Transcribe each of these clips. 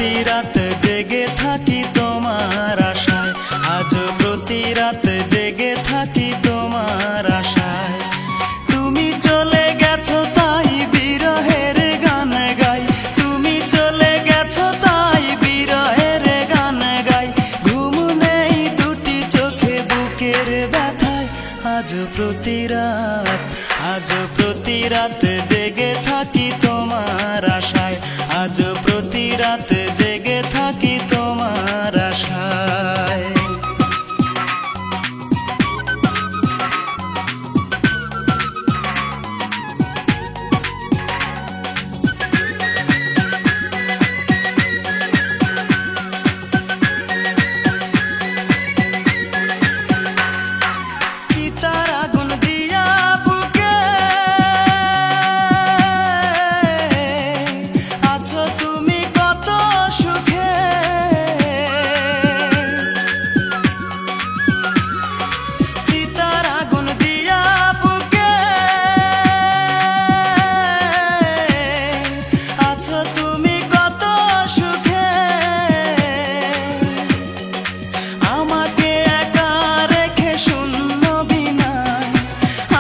প্রতি রাত জেগে থাকি তোমার আশায়, আজ প্রতি রাত জেগে থাকি তোমার আশায়। তুমি চলে গেছো তাই বিরহের গান গাই, তুমি চলে গেছো তাই বিরহের গান গাই। ঘুম নেই দুটি চোখে বুকের ব্যথায়, আজ প্রতি রাত, আজ প্রতি রাত জেগে থাকি তোমার আশায়, আজ প্রতি রাত জেগে থাকি তোমার আশায়। চিতার আগুন দিয়া বুকে আছো তুমি কত সুখে, চিতার আগুন দিয়া বুকে আছো তুমি কত সুখে। আমাকে একা রেখে শূন্য বিনায়,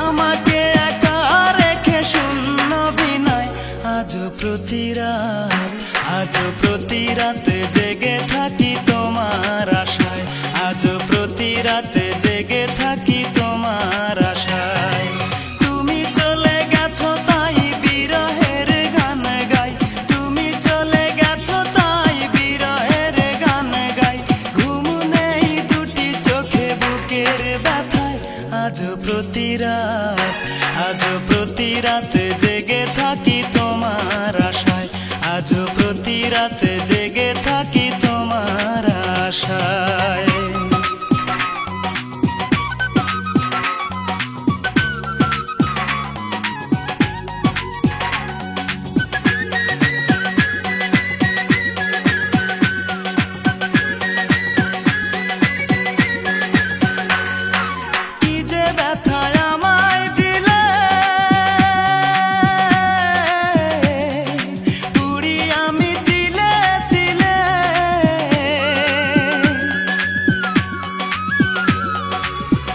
আমাকে একা রেখে শূন্য বিনায়। আজ প্রতি রাত, আজ প্রতি রাত জেগে থাকি তোমার আশায়, আজ প্রতি রাত জেগে থাকি তোমার আশায়। তুমি চলে গেছো তাই বিরহের গান গাই, তুমি চলে গেছো তাই বিরহের গান গাই। ঘুম নেই দুটি চোখে বুকের ব্যথায়, আজ প্রতি রাত, আজ প্রতি রাত জেগে থাকি তোমার আশায়, আজ প্রতি রাত জেগে থাকি তোমার আশায়। কি যে ব্যথায় আমায় দিলে, পুরি আমি তিলে তিলে।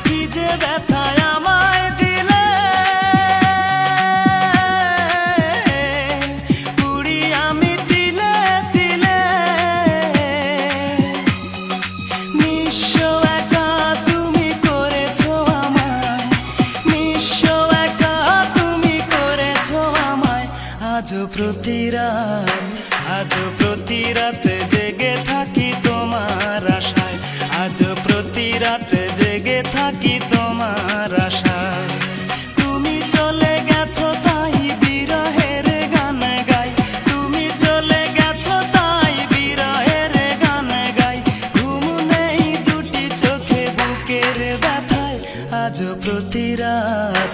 কি যে ব্যথায় আমায় দিলে, পুরি আমি তিলে তিলে। নিঃস্ব একা তুমি করেছো আমায়, নিঃস্ব একা তুমি করেছো আমায়। আজ প্রতি রাত, আজ প্রতি রাত জেগে থাকি তোমার আশায়, আজ প্রতি রাত জেগে থাকি তোমার আশায়। তুমি চলে গেছো তাই বিরহের গান গাই, তুমি চলে গেছো তাই বিরহের গান গাই। ঘুম নেই দুটি চোখে বুকের ব্যথায়, আজ প্রতি রাত,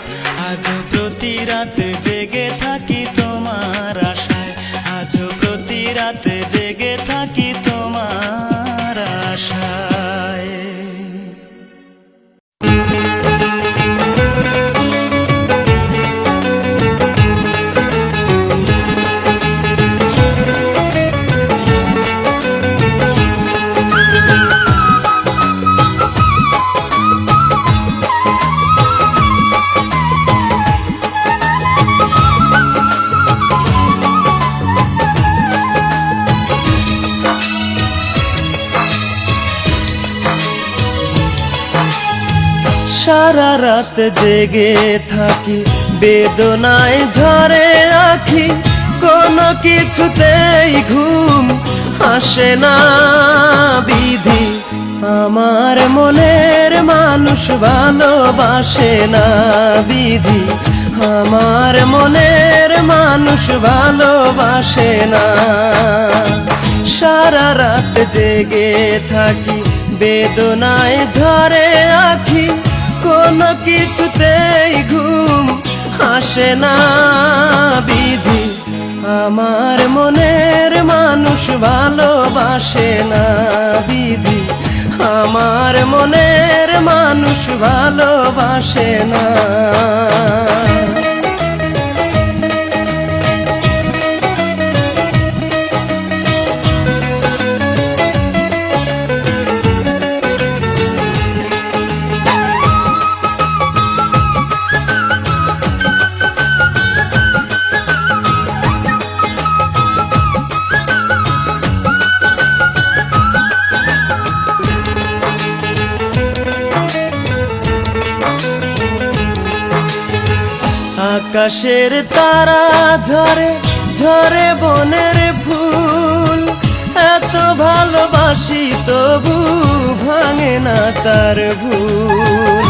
আজ প্রতি রাত জেগে থাকি তোমার আশায়, আজ প্রতি রাত জেগে থাকি তোমার আশায়। সারা রাত জেগে থাকি বেদনায় ঝরে আখি, কোনো কিছুতেই ঘুম আসে না বিধি। আমার মনের মানুষ ভালোবাসে না বিধি, আমার মনের মানুষ ভালোবাসে না। সারা রাত জেগে থাকি বেদনায় ঝরে আখি, কোনো কিছুতেই ঘুম আসে না বিধি। আমার মনের মানুষ ভালোবাসে না বিধি, আমার মনের মানুষ ভালোবাসে না। আকাশের তারা ঝরে ঝরে বনের ফুল, এত ভালোবাসি তবু ভাঙে না তার ভুল।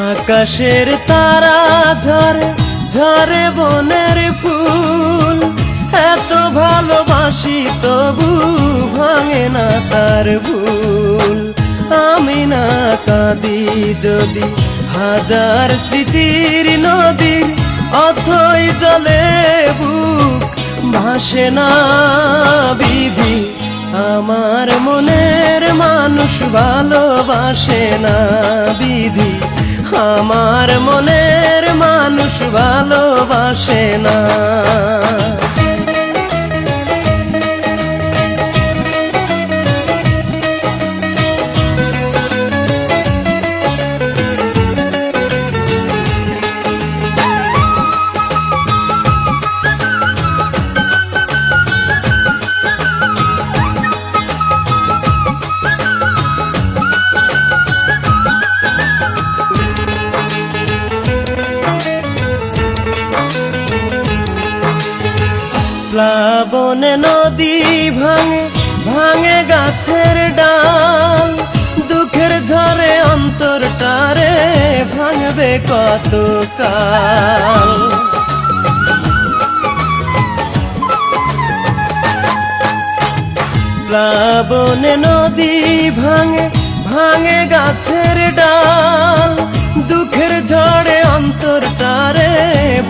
আকাশের তারা ঝরে ঝরে বনের ফুল, এত ভালোবাসি তবু ভাঙে না তার ভুল। আমি না কাঁদি যদি হাজার স্মৃতির নদীর, অথই জলে বুক ভাসে না বিধি। আমার মনের মানুষ ভালোবাসে না বিধি, আমার মনের মানুষ ভালোবাসে না। প্লাবনে নদী ভাঙে ভাঙে গাছের ডাল, দুঃখের ঝড়ে অন্তরটারে ভাঙবে কত কাল। প্লাবনে নদী ভাঙে ভাঙে গাছের ডাল, দুঃখের ঝড়ে অন্তরটারে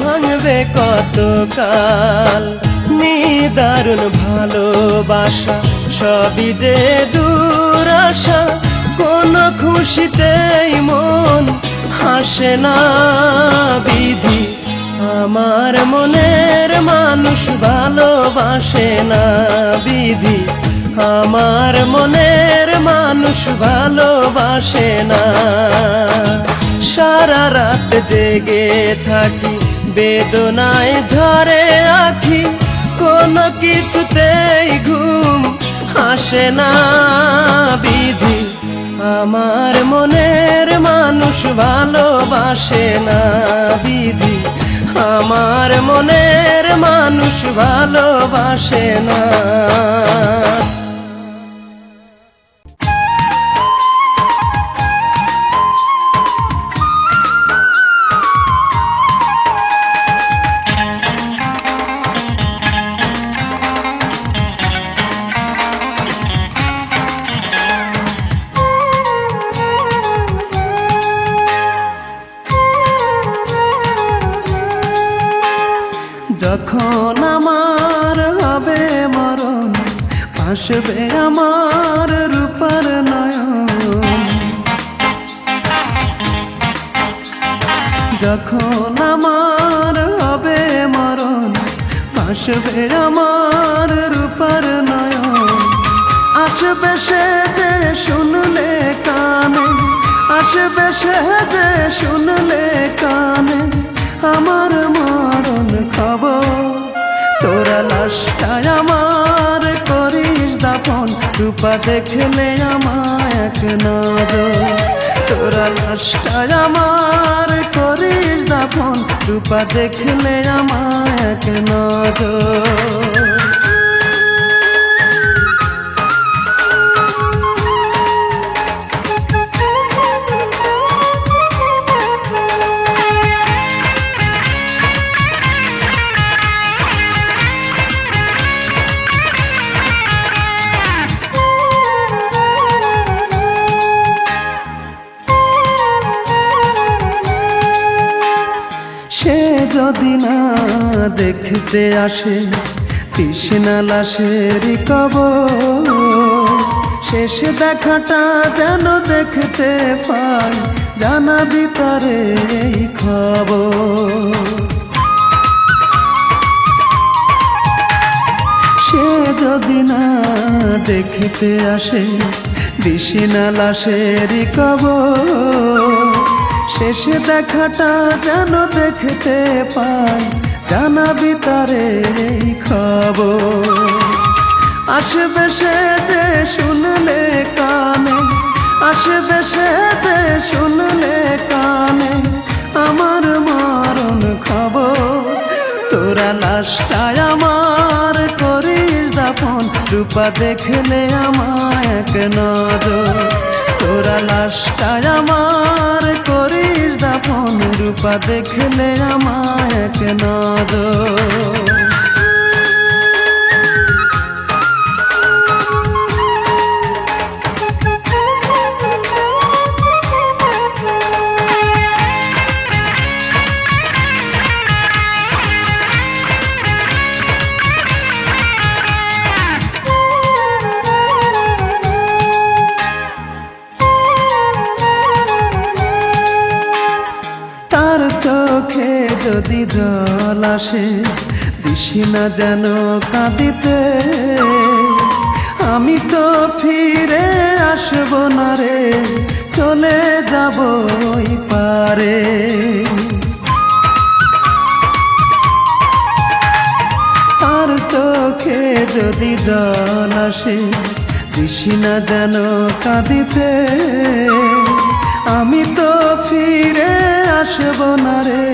ভাঙবে কত কাল। নিদারুণ ভালোবাসা সবই যে দুরাশা, কোন খুশিতেই মন হাসে না বিধি। আমার মনের মানুষ ভালোবাসে না বিধি, আমার মনের মানুষ ভালোবাসে না। সারা রাত জেগে থাকি বেদনায় ঝরে আঁখি, কোনো কিছুতেই ঘুম আসে না বিধি। আমার মনের মানুষ ভালোবাসে না বিধি, আমার মনের মানুষ ভালোবাসে না। যখন আমার হবে মরণ, ভাসবে আমার রূপার নয়ন। যখন আমার হবে মরণ, ভাসবে আমার রূপার নয়ন। আসবে সে যে শুনলে কানে, আসবে সে যে শুনলে কানে আমার মরণ খবর। তোরা লাশটায় আমার করিস দাফন, রূপা দেখলে আমায় এক নজর। তোরা লাশটায় আমার করিস দাফন, রূপা দেখলে আমায় এক নজর। সে যদি না দেখতে আসে তৃষ্ণা লাশের কবর, শেষ দেখাটা যেন দেখতে পাই, জানাবি তারে এই খবর। সে যদি না দেখতে আসে তৃষ্ণা লাশের কবর, শেষ দেখাটা যেন দেখতে পাই, জানাবি তারে এই খবর। আসবে সে যে শুনলে কানে, আসবে রূপা দেখলে আমায় এক নজর। তোরা লাশটায় আমার করিস দাফন, রূপা দেখলে আমায় এক নজর। চোখে যদি জল আসে দিশি না যেন কাঁদিতে, আমি তো ফিরে আসবো না রে, চলে যাব ওই পারে। তার চোখে যদি জল আসে দিশি না যেন কাঁদিতে, আমি তো ফিরে আসব না রে,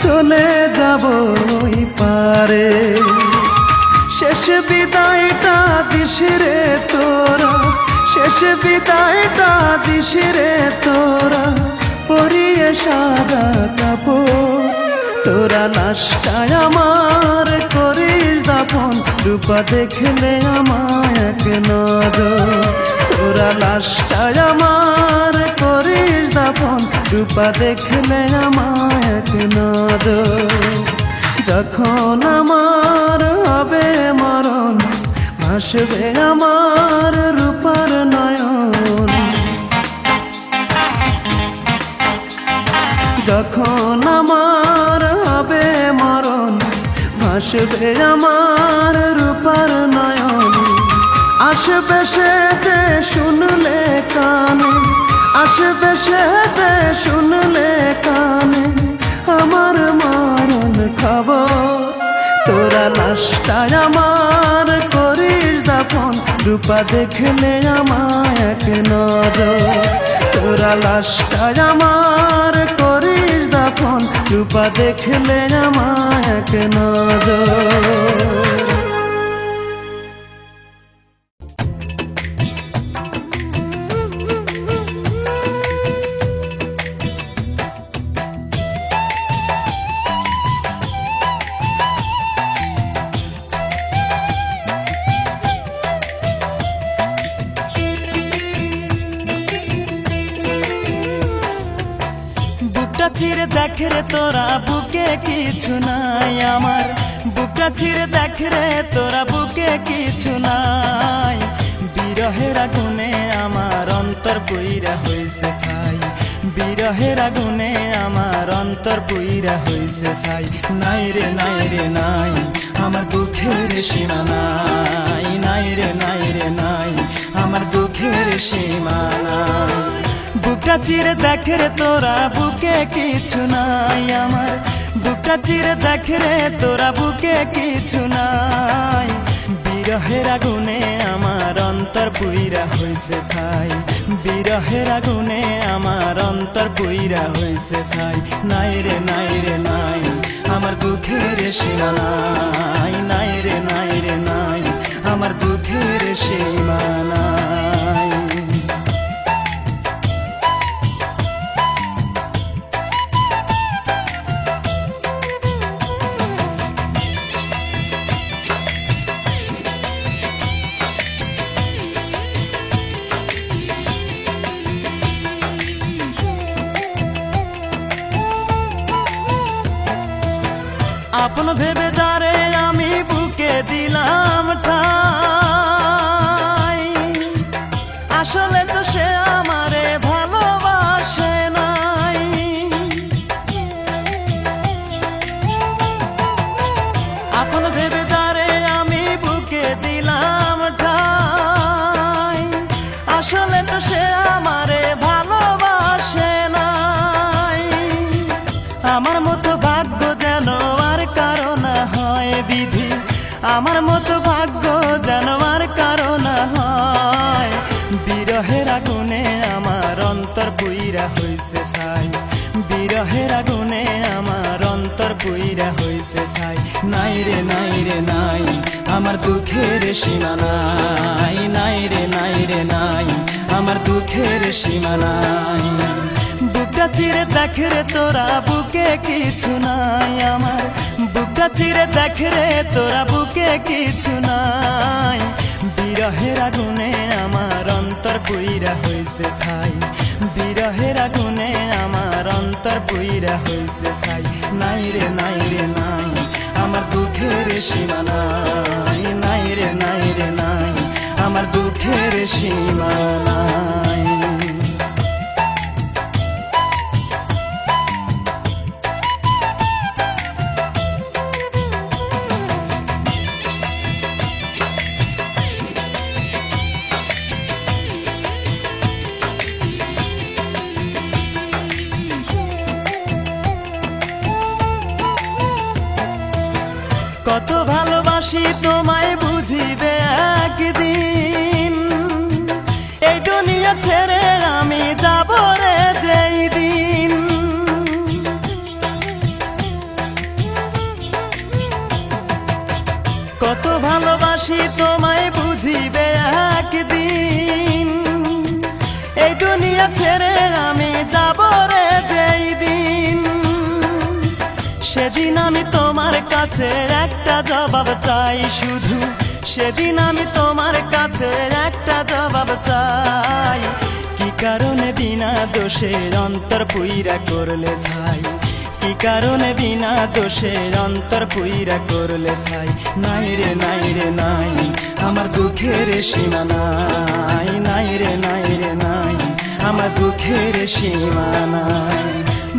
চলে যাব ওই পারে। শেষ বিদায়টা দিস রে তোরা, শেষ বিদায়টা দিস রে তোরা, পরিয়ে সাদা কাপড়। তোরা লাশটায় আমার করিস দাফন, রূপা দেখলে আমায় এক নজর। তোরা লাশটায় আমার করিস দাফন, রূপা দেখলে আমায় এক নজর। যখন আমার হবে মরণ, ভাসবে আমার রূপার নয়ন। যখন আমার হবে মরণ, ভাসবে আমার রূপার নয়ন। আসবে সে যে শুনলে কানে, আসবে সে যে শুনলে কানে আমার মরণ খবর। তোরা লাশটায় আমার করিস দাফন, রূপা দেখলে আমায় এক নজর। তোরা লাশটায় আমার করিস দাফন, রূপা দেখলে আমায় এক নজর। চিরে দেখ রে তোরা বুকে কিছু নাই আমার, বুকটা চিরে দেখ রে তোরা বুকে কিছু নাই। বিরহের আগুনে আমার অন্তর পুইরা হইছে ছাই, বিরহের আগুনে আমার অন্তর পুইরা হইছে ছাই। নাই রে নাই রে নাই আমার দুঃখের সীমা নাই, নাই রে নাই রে নাই আমার দুঃখের সীমা নাই। বুকটা চিরে দেখ রে তোরা বুকে কিছু নাই আমার, বুকটা চিরে দেখ রে তোরা বুকে কিছু নাই। বিরহের আগুনে আমার অন্তর পুইরা হইছে ছাই, বিরহের আগুনে আমার অন্তর পুইরা হইছে ছাই। নাই রে নাই রে নাই আমার দুঃখের সীমা নাই, নাই রে নাই রে নাই আমার দুঃখের সীমা নাই। আপন ভেবে যারে আমি বুকে দিলাম ঠাই, আসলে তো সে আমারে ভালোবাসে নাই। আপন ভেবে যারে আমি বুকে দিলাম ঠাই, আসলে তো সে আমারে ভালোবাসে নাই। আমার মতো ভাগ্য যেন আর কারো না হয় বিধি, আমার মতো ভাগ্য যেন আর কারো না হয়। বিরহের আগুনে আমার অন্তর পুইরা হইছে ছাই, বিরহের আগুনে আমার অন্তর পুইরা হইছে ছাই। নাই রে নাই রে নাই আমার দুঃখের সীমা নাই, নাই রে নাই রে নাই, আমার দুঃখের সীমা নাই। বুকটা চিরে দেখ রে তোরা বুকে কিছু নাই, আমার বুকটা চিরে দেখ রে তোরা বুকে কিছু নাই। বিরহের আগুনে আমার অন্তর পুইরা হইছে ছাই, বিরহের আগুনে আমার অন্তর পুইরা হইছে ছাই। নাই রে নাই রে নাই, আমার দুঃখের সীমা নাই, নাই রে নাই রে নাই, আমার দুঃখের সীমা নাই। কত ভালোবাসি তোমায় বুঝিবে একদিন, এই দুনিয়া ছেড়ে আমি যাব রে যেই দিন। কত ভালোবাসি তোমায় বুঝিবে একদিন, এই দুনিয়া ছেড়ে আমি যাব রে যেই দিন। সেদিন আমি তোমার কাছে একটা জবাব চাই শুধু, সেদিন আমি তোমার কাছে একটা জবাব চাই। কি কারণে বিনা দোষে অন্তর পুইরা করলে ছাই, কি কারণে বিনা দোষে অন্তর পুইরা করলে ছাই। নাই রে নাই রে নাই, আমার দুঃখের সীমা নাই, নাই রে নাই রে নাই, আমার দুঃখের সীমা নাই।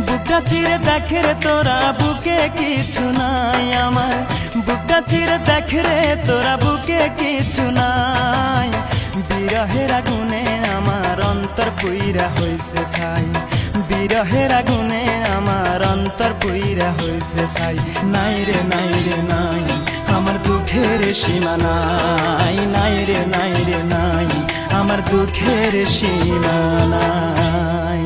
বুকটা চিরে দেখ রে তোরা বুকে কিছু নাই, আমার বুকটা চিরে দেখ রে তোরা বুকে কিছু নাই। বিরহের আগুনে আমার অন্তর পুইরা হইছে ছাই, বিরহের আগুনে আমার অন্তর পুইরা হইছে ছাই। নাই রে নাই রে নাই, আমার দুঃখের সীমা নাই, নাই রে নাই রে নাই, আমার দুঃখের সীমা নাই।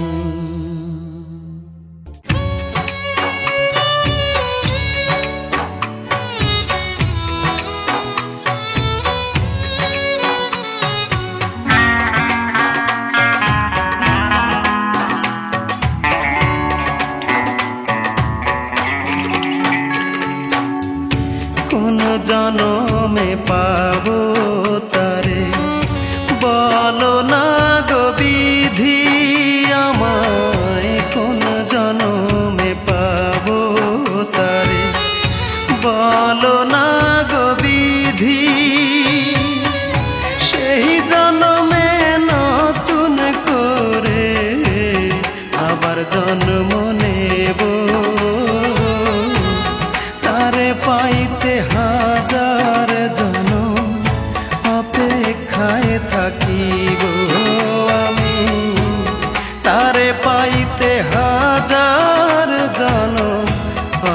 কোন জনমে পাবো তারে বলো না গো বিধি আমায়, কোন জনমে পাবো তারে বলো না গো বিধি। সেই জনমে নতুন করে আবার জন্ম নেব, তারে পাইতে হাজার জনম অপেক্ষায় থাকিব আমি, তারে পাইতে হাজার জনম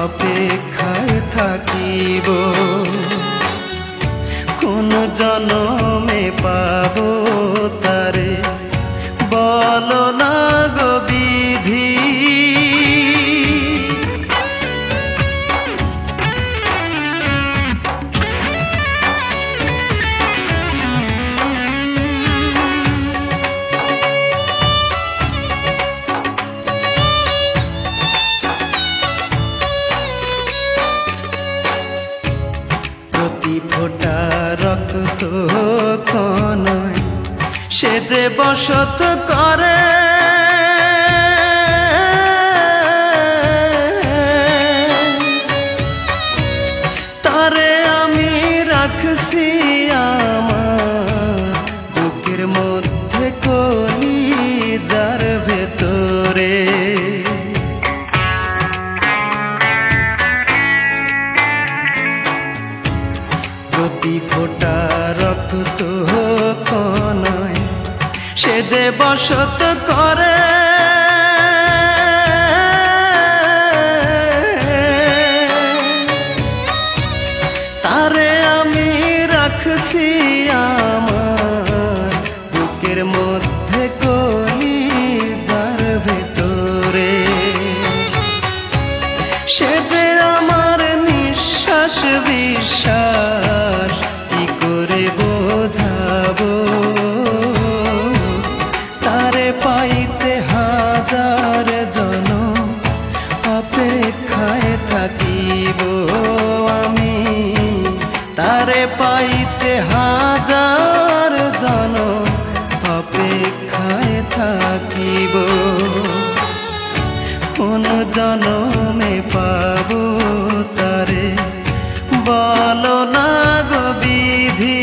অপেক্ষায় থাকিব। কোন জনমে পাবো তারে বলো না গো বিধি। প্রতি ফোঁটা রক্ত কণায় সে যে বসত করে, তারে আমি রাখছি আমার বুকের মধ্যে কলিজার ভেতরে। প্রতি ফোঁটা রক্ত কণায় সে যে বসত করে, তারে আমি রাখছি আমার বুকের মধ্যে কলিজার ভেতরে। সে যে আমার নিঃশ্বাস বিশ্বাস তারে পাইতে হাজার জনম অপেক্ষায় থাকিব, কোন জনমে পাবো তারে বলো না গো বিধি।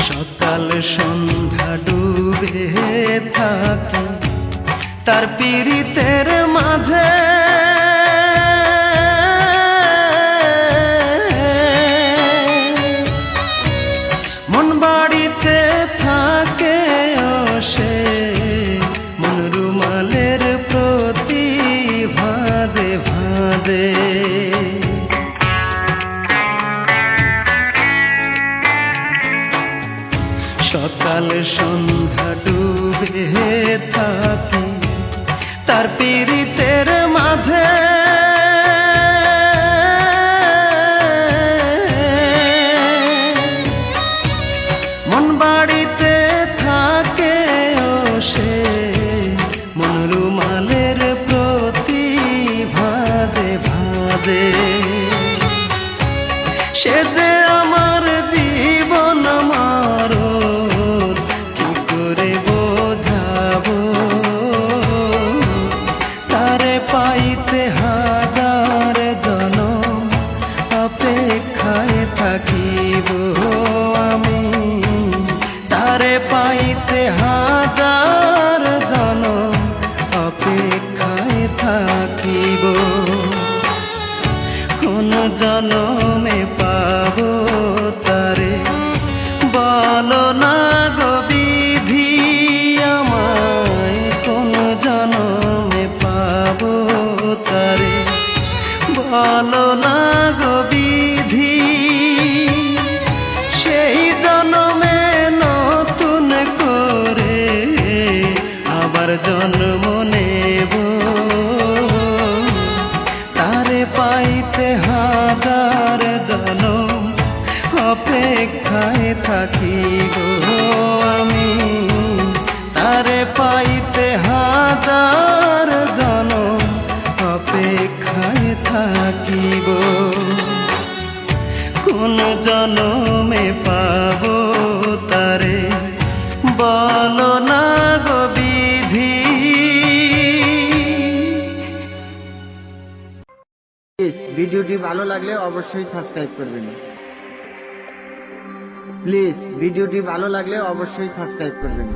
সকাল সন্ধ্যা ডুবে থাকি তার পীড়িতের মাঝে, মন বাড়িতে থাকে ও সে মন রুমালের প্রতি ভাঁজে ভাঁজে। সকাল সন্ধ্যা ডুবে থাকি তার পীড়িতের মাঝে, মন বাড়িতে থাকে ও সে মন রুমালের প্রতি ভাঁজে ভাঁজে। সে যে আমার জীবন মারণ কি করে বোঝাবো, তারে পাইতে হাজার জনম অপেক্ষায় থাকিব আমি, তারে পাইতে হাজার জনম অপেক্ষায় থাকিব, কোন জনমে পাবো তারে বলো না গো বিধি। আমায় কোন জনমে পাবো তারে বলো না গো বিধি। সেই জনমে নতুন করে আবার জন্ম নেব, তারে পাইতে হাজার জনম অপেক্ষায় থাকিব আমি, তারে পাইতে হাজার জনম অপেক্ষায় থাকিব, কোন জনমে পাবো তারে বলো না গো বিধি। ভিডিওটি ভালো লাগলে অবশ্যই সাবস্ক্রাইব করবেন। প্লিজ ভিডিওটি ভালো লাগলে অবশ্যই সাবস্ক্রাইব করবেন।